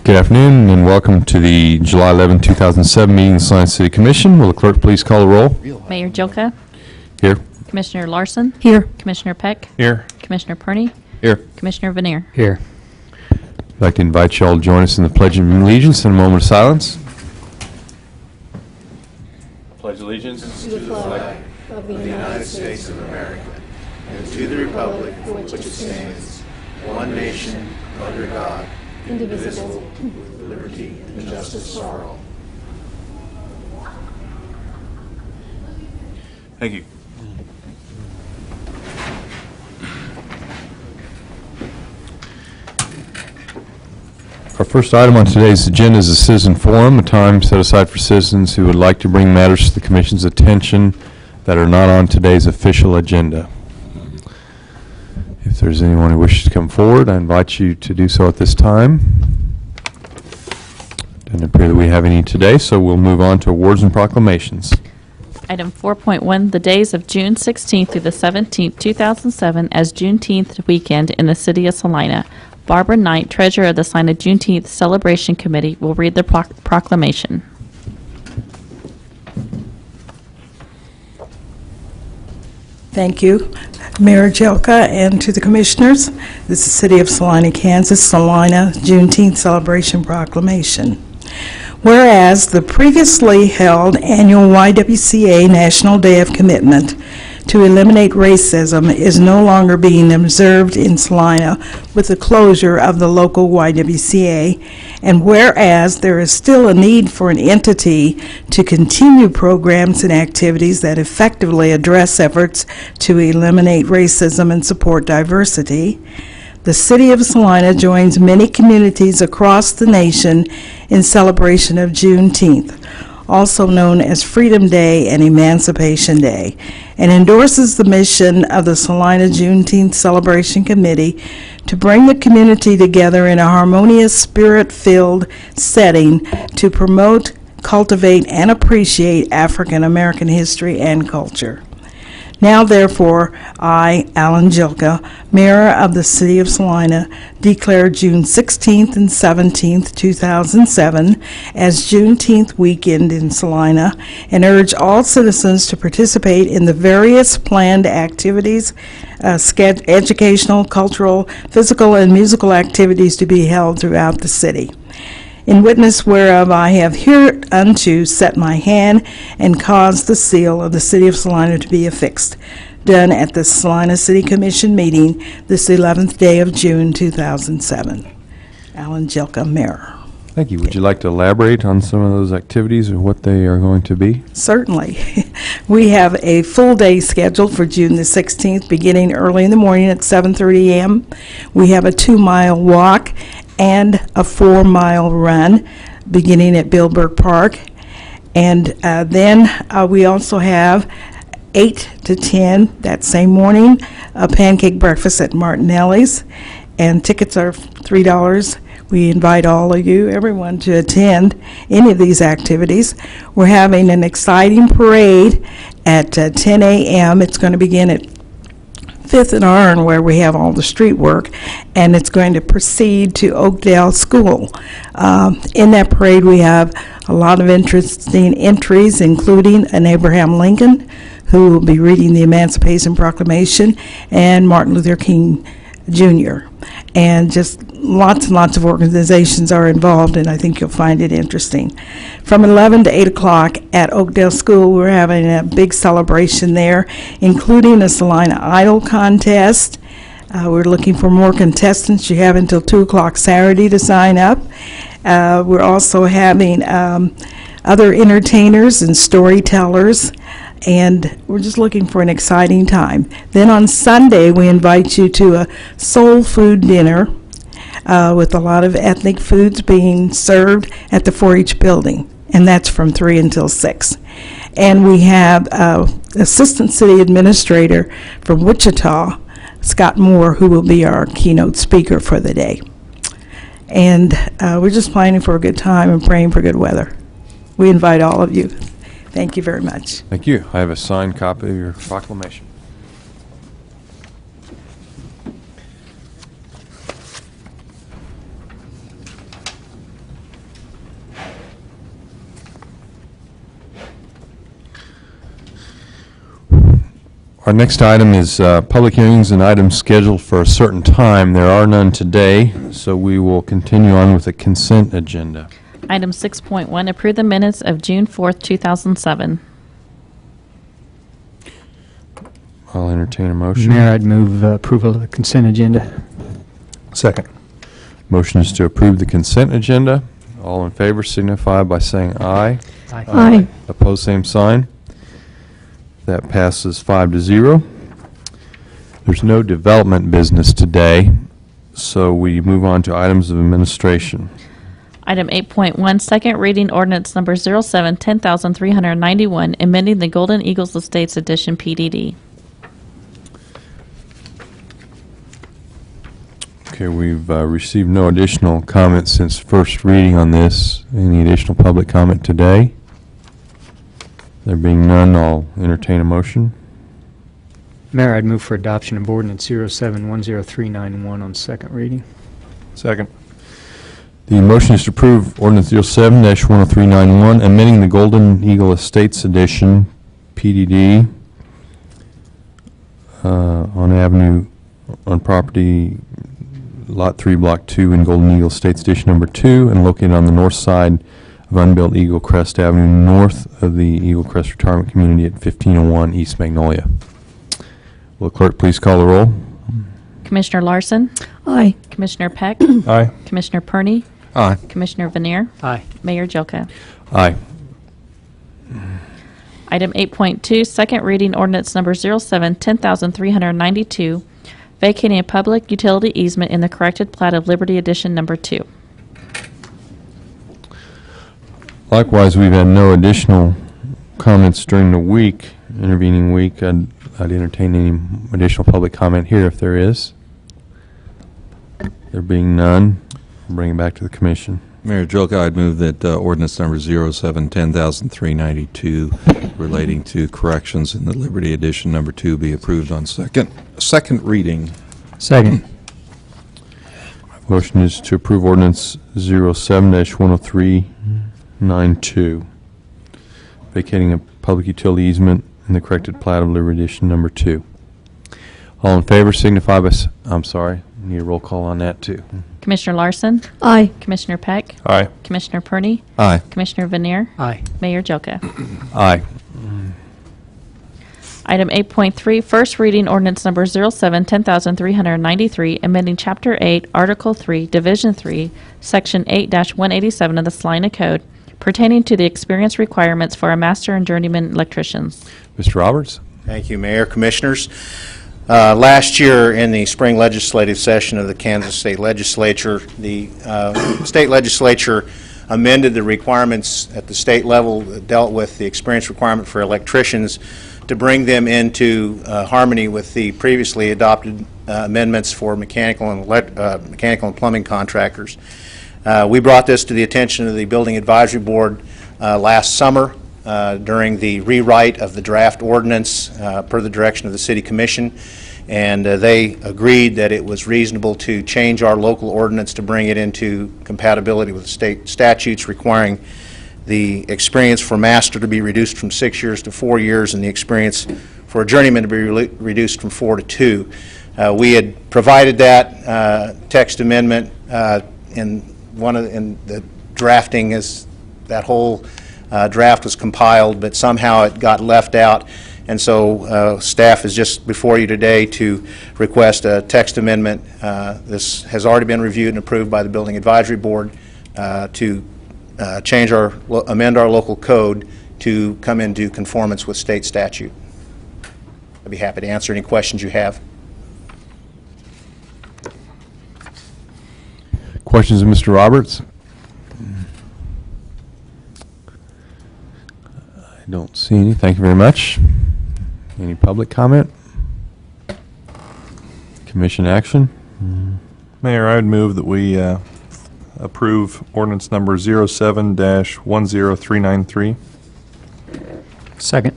Good afternoon and welcome to the July 11, 2007 meeting of the Salina City Commission. Will the clerk please call the roll? Mayor Jilka? Here. Commissioner Larson? Here. Commissioner Peck? Here. Commissioner Perney? Here. Commissioner Veneer? Here. I'd like to invite you all to join us in the Pledge of Allegiance in a moment of silence. Pledge allegiance to the flag of the United States of America and to the republic for which it stands, one nation, under God, indivisible, with liberty and justice for all. Thank you. Our first item on today's agenda is a citizen forum, a time set aside for citizens who would like to bring matters to the Commission's attention that are not on today's official agenda. If there's anyone who wishes to come forward, I invite you to do so at this time. Doesn't appear that we have any today, so we'll move on to awards and proclamations. Item 4.1, the days of June 16th through the 17th, 2007 as Juneteenth weekend in the city of Salina. Barbara Knight, Treasurer of the Salina Juneteenth Celebration Committee, will read the proclamation. Thank you, Mayor Jelka, and to the Commissioners. This is City of Salina, Kansas, Salina Juneteenth Celebration Proclamation. Whereas the previously held annual YWCA National Day of Commitment to eliminate racism is no longer being observed in Salina with the closure of the local YWCA, and whereas there is still a need for an entity to continue programs and activities that effectively address efforts to eliminate racism and support diversity, the City of Salina joins many communities across the nation in celebration of Juneteenth, also known as Freedom Day and Emancipation Day, and endorses the mission of the Salina Juneteenth Celebration Committee to bring the community together in a harmonious, spirit-filled setting to promote, cultivate, and appreciate African American history and culture. Now, therefore, I, Alan Jilka, Mayor of the City of Salina, declare June 16th and 17th, 2007 as Juneteenth weekend in Salina and urge all citizens to participate in the various planned activities, educational, cultural, physical, and musical activities to be held throughout the city. In witness whereof I have hereunto set my hand and caused the seal of the City of Salina to be affixed. Done at the Salina City Commission meeting this 11th day of June 2007. Alan Jelka, Mayor. Thank you. Would you like to elaborate on some of those activities or what they are going to be? Certainly. We have a full day scheduled for June the 16th, beginning early in the morning at 7:30 a.m. We have a 2-mile walk and a 4-mile run beginning at Billberg Park. And then we also have 8 to 10 that same morning, a pancake breakfast at Martinelli's, and tickets are $3. We invite all of you, everyone, to attend any of these activities. We're having an exciting parade at 10 a.m. It's going to begin at 5th and Arn, where we have all the street work, and it's going to proceed to Oakdale School. In that parade, we have a lot of interesting entries, including an Abraham Lincoln, who will be reading the Emancipation Proclamation, and Martin Luther King Jr. And just lots and lots of organizations are involved, and I think you'll find it interesting. From 11 to 8 o'clock at Oakdale School, we're having a big celebration there, including a Salina Idol contest. We're looking for more contestants. You have until 2 o'clock Saturday to sign up. We're also having other entertainers and storytellers, and we're just looking for an exciting time. Then on Sunday, we invite you to a soul food dinner with a lot of ethnic foods being served at the 4-H building, and that's from 3 until 6. And we have Assistant City Administrator from Wichita, Scott Moore, who will be our keynote speaker for the day. And we're just planning for a good time and praying for good weather. We invite all of you. Thank you very much. Thank you. I have a signed copy of your proclamation. Our next item is public hearings and items scheduled for a certain time. There are none today, so we will continue on with the consent agenda. Item 6.1, approve the minutes of June 4th, 2007. I'll entertain a motion. Mayor, I'd move approval of the consent agenda. Second. Motion is to approve the consent agenda. All in favor signify by saying aye. Aye. Opposed, same sign. That passes 5-0. There's no development business today, so we move on to items of administration. Item 8.1, second reading ordinance number 07-10391, amending the Golden Eagles Estates Edition PDD. Okay, we've received no additional comments since first reading on this. Any additional public comment today? There being none, I'll entertain a motion. Mayor, I'd move for adoption of ordinance 07-10391 on second reading. Second. The motion is to approve ordinance 07-10391, amending the Golden Eagle Estates Edition, PDD, on property Lot 3, Block 2 in Golden Eagle Estates Edition Number 2, and located on the north side of unbuilt Eagle Crest Avenue, north of the Eagle Crest Retirement Community at 1501 East Magnolia. Will the clerk please call the roll? Commissioner Larson? Aye. Commissioner Peck? Aye. Commissioner Perney? Aye. Commissioner Vanier? Aye. Mayor Jelka? Aye. Item 8.2, second reading ordinance number 07-10392, vacating a public utility easement in the corrected plat of Liberty Edition Number 2. Likewise, we've had no additional comments during the intervening week. I'd entertain any additional public comment here if there is. There being none, I'll bring it back to the commission. Mayor Jelka, I'd move that ordinance number 07-10392 relating to corrections in the Liberty Edition Number 2 be approved on second reading. Second. Motion is to approve ordinance 07-10392, vacating a public utility easement in the corrected plat of Liberty Edition Number 2. All in favor signify by, I'm sorry, need a roll call on that too. Commissioner Larson? Aye. Commissioner Peck? Aye. Commissioner Perney? Aye. Commissioner Vanier? Aye. Mayor Jelka? Aye. Item 8.3, first reading ordinance number 07-10393, amending Chapter 8, Article 3, Division 3, Section 8-187 of the Salina Code, pertaining to the experience requirements for a master and journeyman electricians. Mr. Roberts? Thank you, Mayor, Commissioners. Last year in the spring legislative session of the Kansas State Legislature, the state legislature amended the requirements at the state level that dealt with the experience requirement for electricians to bring them into harmony with the previously adopted amendments for mechanical and plumbing contractors. We brought this to the attention of the Building Advisory Board last summer during the rewrite of the draft ordinance per the direction of the City Commission, and they agreed that it was reasonable to change our local ordinance to bring it into compatibility with the state statutes requiring the experience for master to be reduced from 6 years to 4 years and the experience for a journeyman to be reduced from 4 to 2. We had provided that text amendment in the drafting as that whole draft was compiled, but somehow it got left out, and so staff is just before you today to request a text amendment. This has already been reviewed and approved by the Building Advisory Board to amend our local code to come into conformance with state statute. I'd be happy to answer any questions you have. Questions of Mr. Roberts? I don't see any. Thank you very much. Any public comment? Commission action? Mayor, I would move that we approve ordinance number 07-10393. Second.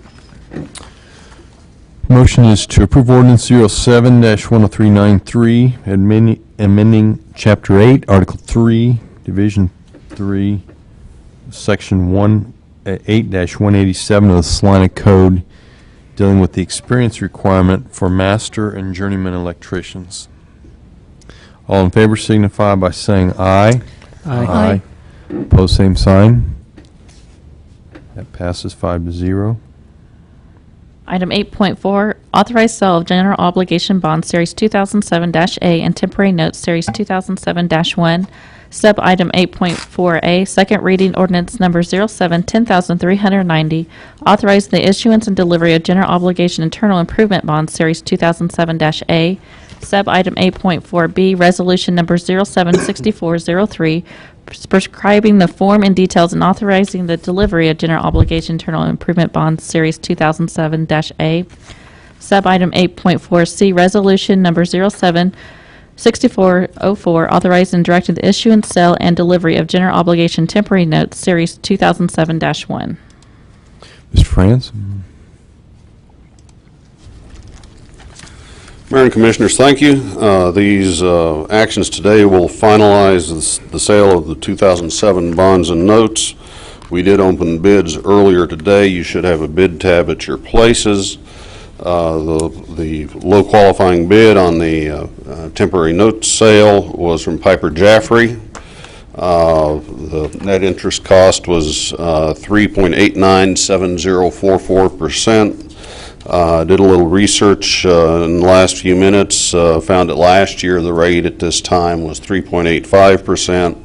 Motion is to approve ordinance 07-10393, amending Chapter 8, Article 3, Division 3, Section 8-187 of the Salina Code dealing with the experience requirement for master and journeyman electricians. All in favor signify by saying aye. Aye. Pose same sign. That passes 5-0. Item 8.4, authorized sale of general obligation bonds Series 2007-A and temporary notes Series 2007-1. Sub item 8.4A, second reading ordinance number 07-10390, authorizing the issuance and delivery of general obligation internal improvement bonds Series 2007-A. Sub item 8.4B, resolution number 076403, prescribing the form and details and authorizing the delivery of general obligation internal improvement bonds Series 2007-A. Sub item 8.4C, resolution number 076404, authorizing and directing the issuance, sale, and delivery of general obligation temporary notes Series 2007-1. Mr. Franz? Mayor and Commissioners, thank you. These actions today will finalize the sale of the 2007 bonds and notes. We did open bids earlier today. You should have a bid tab at your places. The low qualifying bid on the temporary note sale was from Piper Jaffray. The net interest cost was 3.897044%. Did a little research in the last few minutes, found that last year the rate at this time was 3.85%.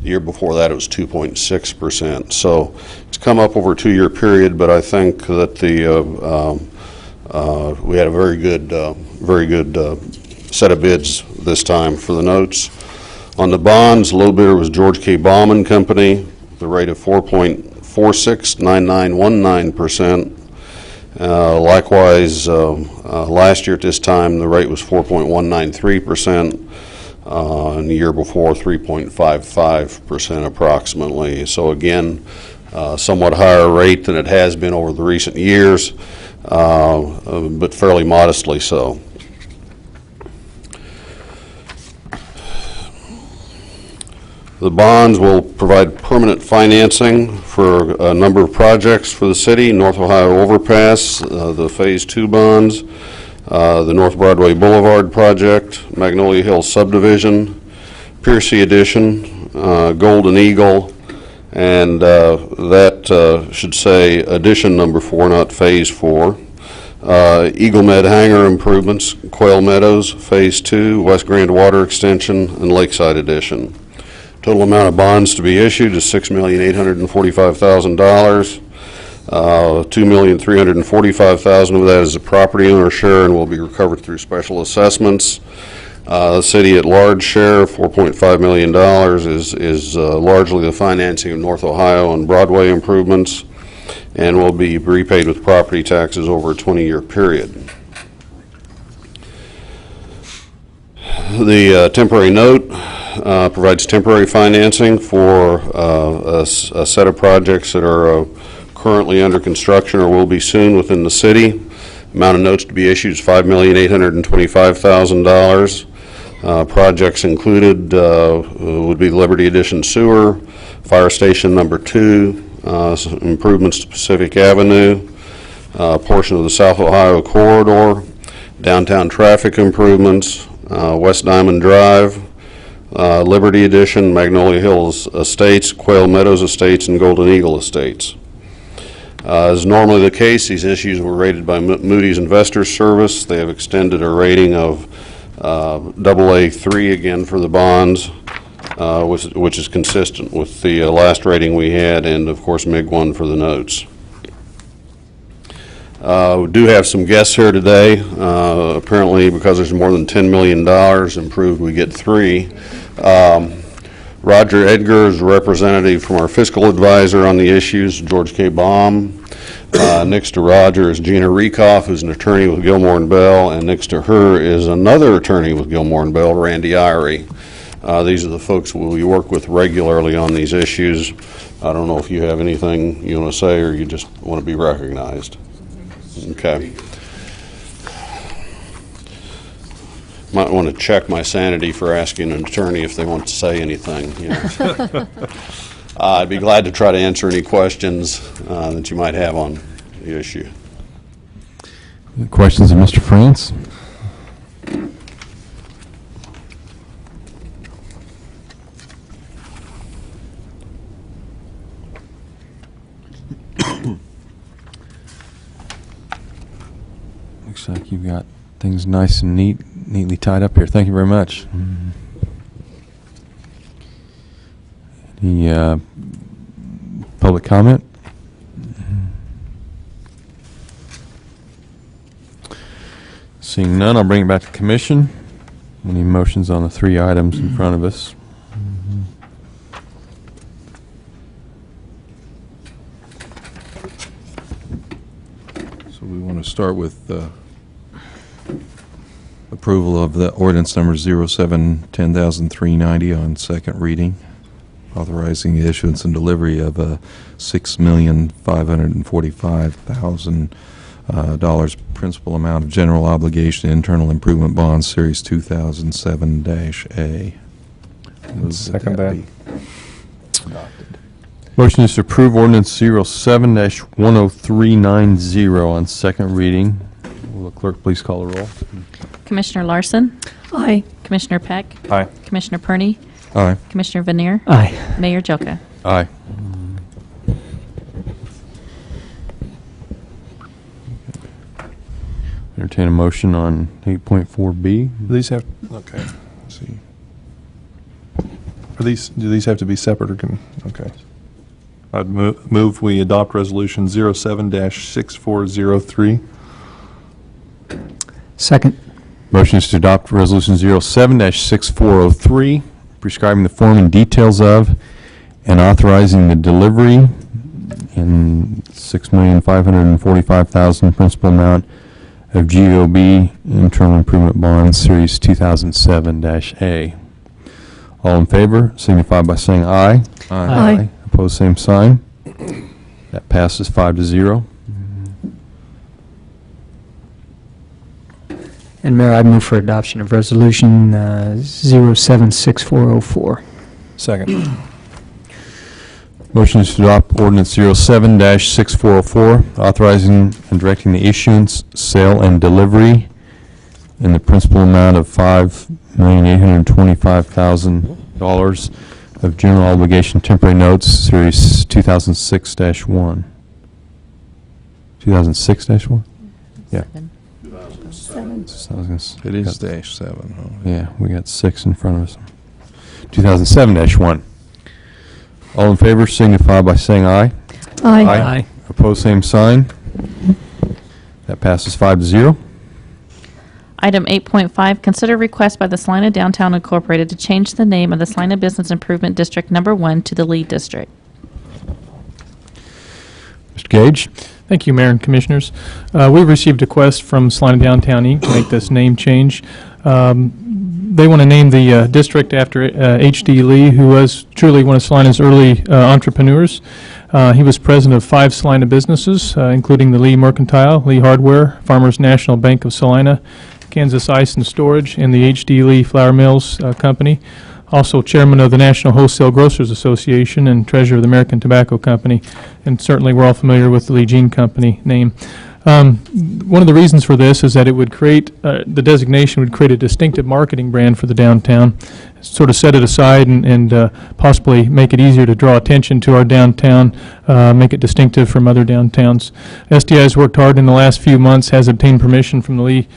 The year before that it was 2.6%. So it's come up over a 2-year period, but I think that we had a very good set of bids this time for the notes. On the bonds, low bidder was George K. Bauman Company, the rate of 4.469919%. Likewise, last year at this time, the rate was 4.193%, and the year before, 3.55% approximately. So again, somewhat higher rate than it has been over the recent years, but fairly modestly so. The bonds will provide permanent financing for a number of projects for the city: North Ohio Overpass, the Phase 2 bonds, the North Broadway Boulevard project, Magnolia Hills Subdivision, Piercy Addition, Golden Eagle, and that should say Addition number 4, not Phase 4. Eagle Med Hangar improvements, Quail Meadows, Phase 2, West Grand Water Extension, and Lakeside Addition. Total amount of bonds to be issued is $6,845,000. $2,345,000 of that is a property owner share and will be recovered through special assessments. The city at large share, $4.5 million, is largely the financing of North Ohio and Broadway improvements, and will be repaid with property taxes over a 20-year period. The temporary note provides temporary financing for a set of projects that are currently under construction or will be soon within the city. Amount of notes to be issued is $5,825,000. Projects included would be Liberty Addition Sewer, Fire Station number 2, improvements to Pacific Avenue, portion of the South Ohio Corridor, downtown traffic improvements, West Diamond Drive, Liberty Addition, Magnolia Hills Estates, Quail Meadows Estates, and Golden Eagle Estates. As normally the case, these issues were rated by Moody's Investors Service. They have extended a rating of AA3 again for the bonds, which is consistent with the last rating we had, and of course MIG1 for the notes. We do have some guests here today. Apparently, because there's more than $10 million improved, we get 3. Roger Edgar is a representative from our fiscal advisor on the issues, George K. Baum. Next to Roger is Gina Rekoff, who's an attorney with Gilmore & Bell, and next to her is another attorney with Gilmore & Bell, Randy Irie. These are the folks we work with regularly on these issues. I don't know if you have anything you want to say or you just want to be recognized. Okay. Might want to check my sanity for asking an attorney if they want to say anything. You know. I'd be glad to try to answer any questions that you might have on the issue. Questions of Mr. France? Looks like you've got things nice and neatly tied up here. Thank you very much. Any public comment? Seeing none, I'll bring it back to commission. Any motions on the 3 items in front of us? So we want to start with approval of the ordinance number 07-10390 on second reading, authorizing the issuance and delivery of a $6,545,000 principal amount of general obligation internal improvement bonds, Series 2007-A. Second that. Motion is to approve ordinance 07-10390 on second reading. Will the clerk please call the roll? Commissioner Larson? Aye. Commissioner Peck? Aye. Commissioner Perney? Aye. Commissioner Vanier? Aye. Mayor Joka? Aye. Entertain a motion on 8.4B. Do these have, okay, let's see. Do these have to be separate or can, okay. I'd move we adopt resolution 07-6403. Second. Motion is to adopt resolution 07-6403, prescribing the form and details of and authorizing the delivery in $6,545,000 principal amount of GOB internal improvement bonds, Series 2007-A. All in favor signify by saying aye. Aye. Opposed, same sign. That passes 5-0. And Mayor, I move for adoption of resolution 07-6404. Second. Motion is to adopt ordinance 07-6404, authorizing and directing the issuance, sale, and delivery in the principal amount of $5,825,000 of general obligation temporary notes, Series 2006-1. 2006-1? Yeah. It is -7. Huh? Yeah, we got 6 in front of us. 2007-1. All in favor signify by saying aye. Aye. Opposed, same sign. That passes 5-0. Item 8.5, consider request by the Salina Downtown Incorporated to change the name of the Salina Business Improvement District Number 1 to the Lee District. Mr. Gage? Thank you, Mayor and Commissioners. We received a request from Salina Downtown Inc. to make this name change. They want to name the district after H.D. Lee, who was truly one of Salina's early entrepreneurs. He was president of 5 Salina businesses, including the Lee Mercantile, Lee Hardware, Farmers National Bank of Salina, Kansas Ice and Storage, and the H.D. Lee Flour Mills Company. Also chairman of the National Wholesale Grocers Association and treasurer of the American Tobacco Company. And certainly we're all familiar with the Lee Jean Company name. One of the reasons for this is that it would create, the designation would create a distinctive marketing brand for the downtown, sort of set it aside and possibly make it easier to draw attention to our downtown, make it distinctive from other downtowns. SDI has worked hard in the last few months, has obtained permission from the Lee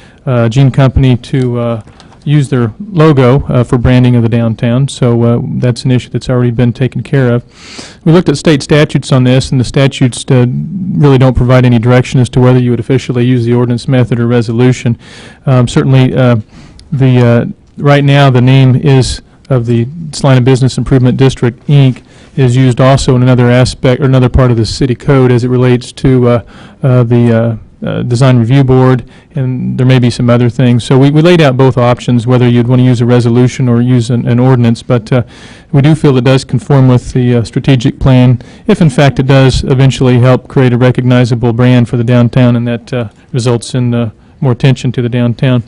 Jean Company to use their logo for branding of the downtown, so that's an issue that's already been taken care of. We looked at state statutes on this, and the statutes really don't provide any direction as to whether you would officially use the ordinance method or resolution. Certainly, right now the name is of the Salina Business Improvement District, Inc., is used also in another aspect or another part of the city code as it relates to the Design Review Board, and there may be some other things. So we laid out both options, whether you'd want to use a resolution or use an ordinance, but we do feel it does conform with the strategic plan, if in fact it does eventually help create a recognizable brand for the downtown, and that results in more attention to the downtown.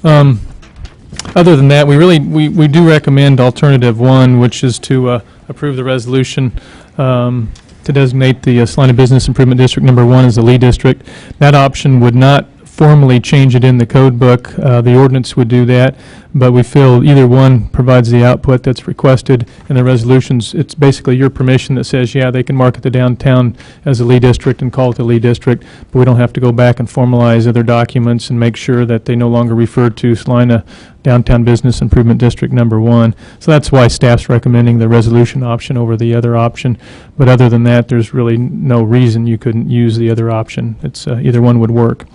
Other than that, we do recommend alternative 1, which is to approve the resolution to designate the Salina Business Improvement District Number 1 as the Lee District. That option would not formally change it in the code book. The ordinance would do that, but we feel either one provides the output that's requested. In the resolutions, it's basically your permission that says, yeah, they can market the downtown as a Lee district and call it the Lee district, but we don't have to go back and formalize other documents and make sure that they no longer refer to Salina Downtown Business Improvement District Number 1. So that's why staff's recommending the resolution option over the other option. But other than that, there's really no reason you couldn't use the other option. It's either one would work.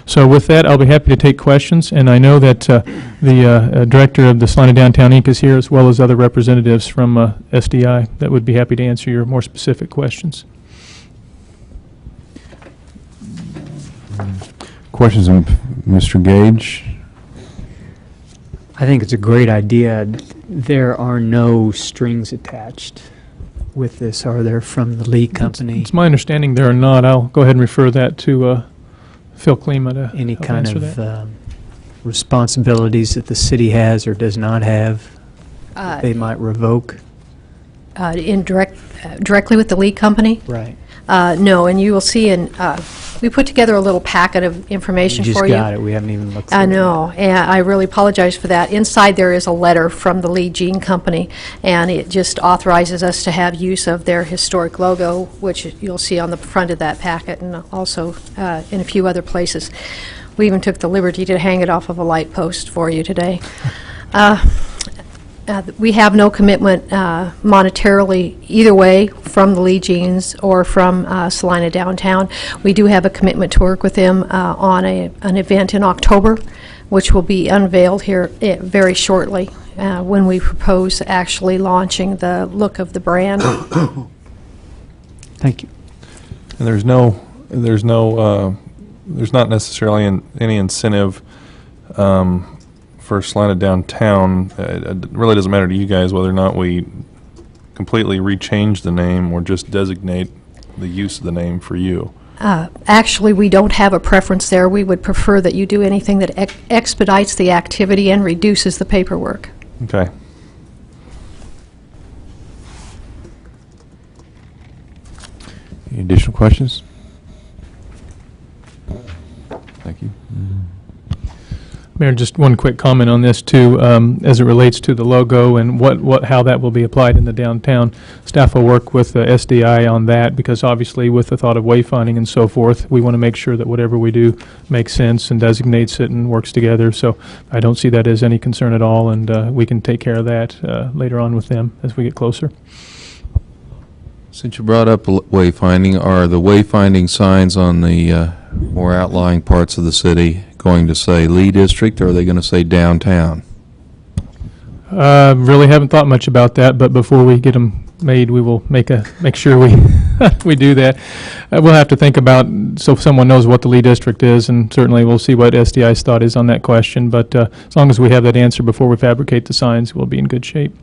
So with that, I'll be happy to take questions, and I know that the director of the Salina Downtown Inc. is here, as well as other representatives from SDI that would be happy to answer your more specific questions. Questions of Mr. Gage? I think it's a great idea. There are no strings attached with this, are there, from the Lee company? It's my understanding there are not. I'll go ahead and refer that to Phil Klima to Any help kind answer of that. responsibilities that the city has or does not have that they might revoke? Directly with the Lee company? Right. No, and you will see we put together a little packet of information We for just you. got it. We haven't even looked through I it. know, and I really apologize for that. Inside there is a letter from the Lee Jean Company, and it just authorizes us to have use of their historic logo, which you'll see on the front of that packet, and also in a few other places. We even took the liberty to hang it off of a light post for you today. We have no commitment monetarily either way from the Lee Jeans or from Salina Downtown. We do have a commitment to work with them on an event in October, which will be unveiled here very shortly when we propose actually launching the look of the brand. Thank you. And there's not necessarily any incentive for Salina Downtown. It really doesn't matter to you guys whether or not we completely rechange the name or just designate the use of the name for you. Actually, we don't have a preference there. We would prefer that you do anything that expedites the activity and reduces the paperwork. Okay. Any additional questions? Thank you. Mayor, just one quick comment on this too, as it relates to the logo and how that will be applied in the downtown. Staff will work with the SDI on that because obviously with the thought of wayfinding and so forth, we want to make sure that whatever we do makes sense and designates it and works together. So I don't see that as any concern at all, and we can take care of that later on with them as we get closer. Since you brought up wayfinding, are the wayfinding signs on the more outlying parts of the city going to say Lee District, or are they going to say downtown? Really haven't thought much about that, but before we get them made, we will make sure we we do that. We'll have to think about so someone knows what the Lee District is, and certainly we'll see what SDI's thought is on that question. But as long as we have that answer before we fabricate the signs, we'll be in good shape.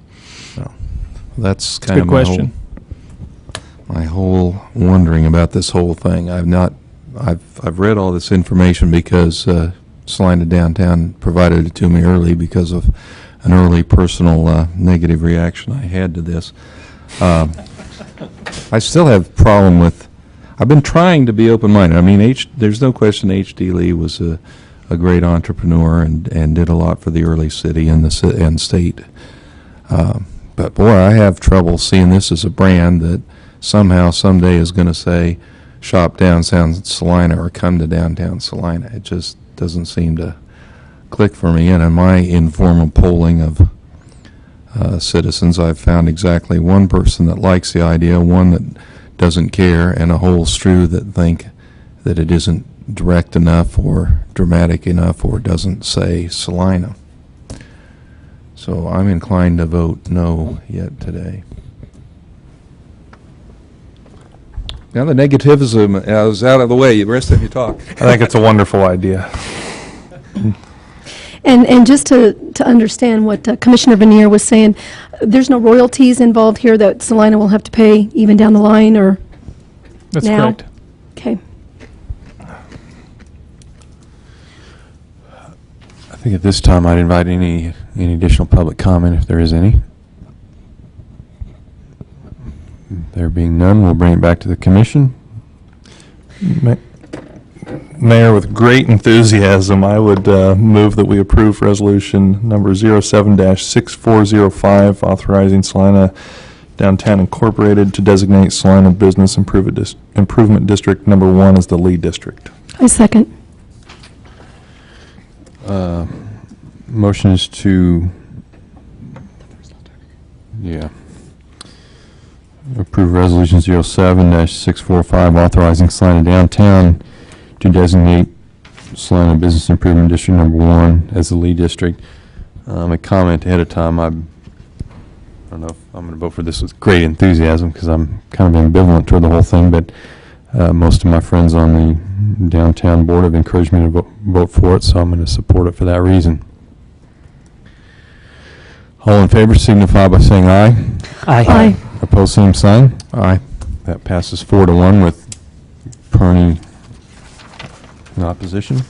No. That's It's a kind good of question. my whole wondering about this whole thing. I've read all this information because Salina Downtown provided it to me early because of an early personal negative reaction I had to this. I still have a problem with. I've been trying to be open-minded. I mean, there's no question H.D. Lee was a great entrepreneur and did a lot for the early city and and state. But boy, I have trouble seeing this as a brand that somehow someday is going to say shop downtown Salina or come to downtown Salina. It just doesn't seem to click for me. And in my informal polling of citizens, I've found exactly one person that likes the idea, one that doesn't care, and a whole strew that think that it isn't direct enough or dramatic enough or doesn't say Salina. So I'm inclined to vote no yet today. Now the negativism is out of the way. The rest of you talk. I think it's a wonderful idea. And just to understand what Commissioner Vanier was saying, there's no royalties involved here that Salina will have to pay even down the line, or That's now? correct. Okay. I think at this time I'd invite any additional public comment if there is any. There being none, we'll bring it back to the commission. Mayor, with great enthusiasm, I would move that we approve resolution number 07-6405, authorizing Salina Downtown Incorporated to designate Salina Business Improvement District number 1 as the lead district. I second. Motion is to, approve resolution 07-645, authorizing Salina Downtown to designate Salina Business Improvement District number 1 as the lead district. A comment ahead of time, I don't know if I'm going to vote for this with great enthusiasm because I'm kind of ambivalent toward the whole thing, but most of my friends on the downtown board have encouraged me to vote for it, so I'm going to support it for that reason. All in favor signify by saying aye. Aye. Opposed, same sign. Aye. That passes 4-1 with Perny in opposition.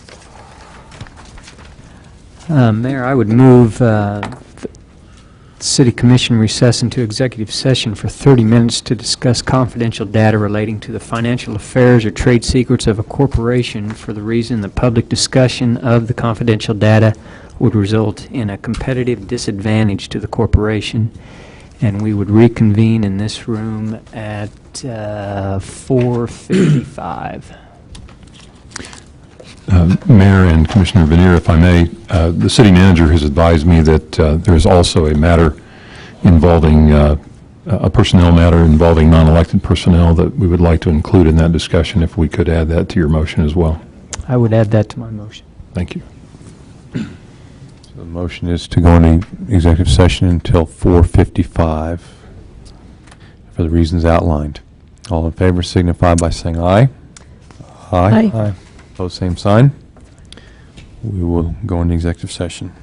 Mayor, I would move the City Commission recess into executive session for 30 minutes to discuss confidential data relating to the financial affairs or trade secrets of a corporation for the reason that public discussion of the confidential data would result in a competitive disadvantage to the corporation. And we would reconvene in this room at 4:55. Mayor and Commissioner Vanier, if I may, the city manager has advised me that there is also a matter involving, a personnel matter involving non-elected personnel that we would like to include in that discussion, if we could add that to your motion as well. I would add that to my motion. Thank you. So the motion is to go into executive session until 4:55 for the reasons outlined. All in favor signify by saying aye. Aye. Aye. Opposed, same sign. We will go into executive session.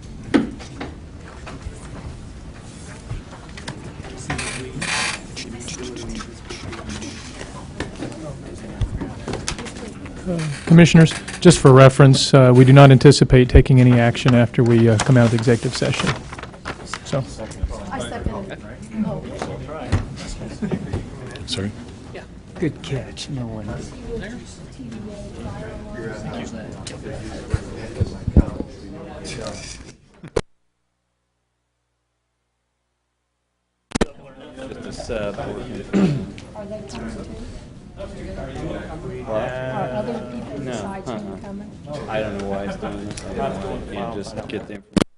Commissioners, just for reference, we do not anticipate taking any action after we come out of the executive session. So. I second. Sorry? Good catch. No one. I don't know why it's doing this. I don't know. You just get the information.